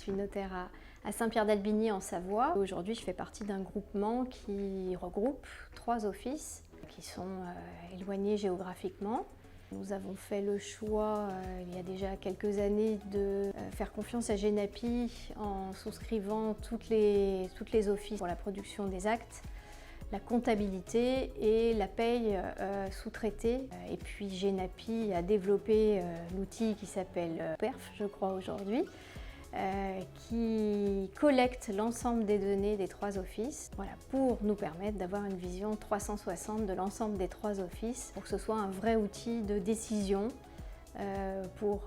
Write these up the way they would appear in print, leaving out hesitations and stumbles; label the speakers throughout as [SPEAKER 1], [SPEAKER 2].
[SPEAKER 1] suis notaire à Saint-Pierre-d'Albigny en Savoie. Aujourd'hui, je fais partie d'un groupement qui regroupe 3 offices qui sont éloignés géographiquement. Nous avons fait le choix, il y a déjà quelques années, de faire confiance à Genapi en souscrivant toutes les offices pour la production des actes, la comptabilité et la paye sous-traitée. Et puis Genapi a développé l'outil qui s'appelle PERF, je crois aujourd'hui, qui collecte l'ensemble des données des 3 offices, voilà, pour nous permettre d'avoir une vision 360 de l'ensemble des 3 offices, pour que ce soit un vrai outil de décision pour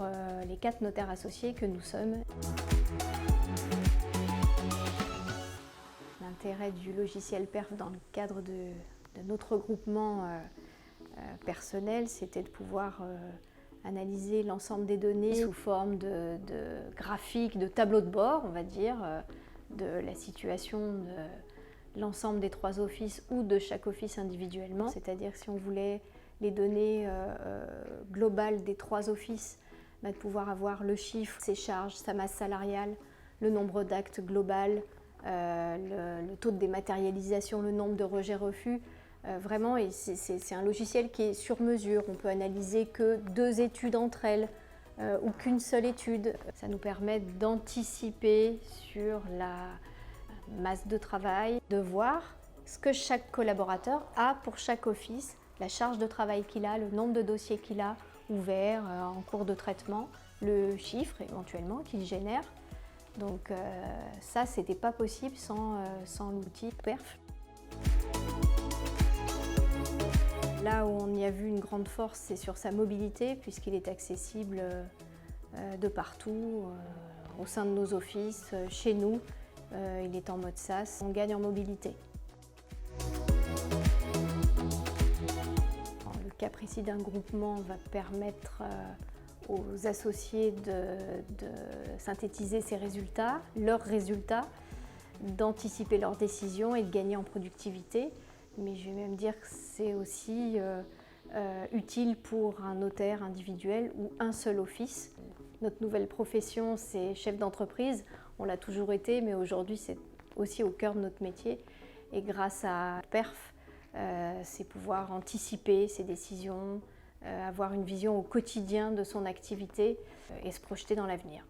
[SPEAKER 1] les 4 notaires associés que nous sommes. L'intérêt du logiciel PERF dans le cadre de notre regroupement personnel, c'était de pouvoir analyser l'ensemble des données sous forme de graphiques, de tableaux de bord, on va dire, de la situation de l'ensemble des 3 offices ou de chaque office individuellement. C'est-à-dire si on voulait les données globales des 3 offices, de pouvoir avoir le chiffre, ses charges, sa masse salariale, le nombre d'actes global, le taux de dématérialisation, le nombre de rejets-refus. Vraiment, c'est un logiciel qui est sur mesure. On peut analyser que 2 études entre elles ou qu'une seule étude. Ça nous permet d'anticiper sur la masse de travail, de voir ce que chaque collaborateur a pour chaque office, la charge de travail qu'il a, le nombre de dossiers qu'il a ouverts en cours de traitement, le chiffre éventuellement qu'il génère. Donc ça, c'était pas possible sans l'outil PERF. Là où on y a vu une grande force, c'est sur sa mobilité, puisqu'il est accessible de partout, au sein de nos offices, chez nous. Il est en mode SaaS, on gagne en mobilité. Le cas précis d'un groupement va permettre aux associés de synthétiser ces résultats, leurs résultats, d'anticiper leurs décisions et de gagner en productivité. Mais je vais même dire que c'est aussi utile pour un notaire individuel ou un seul office. Notre nouvelle profession, c'est chef d'entreprise. On l'a toujours été, mais aujourd'hui, c'est aussi au cœur de notre métier. Et grâce à PERF, c'est pouvoir anticiper ses décisions, avoir une vision au quotidien de son activité et se projeter dans l'avenir.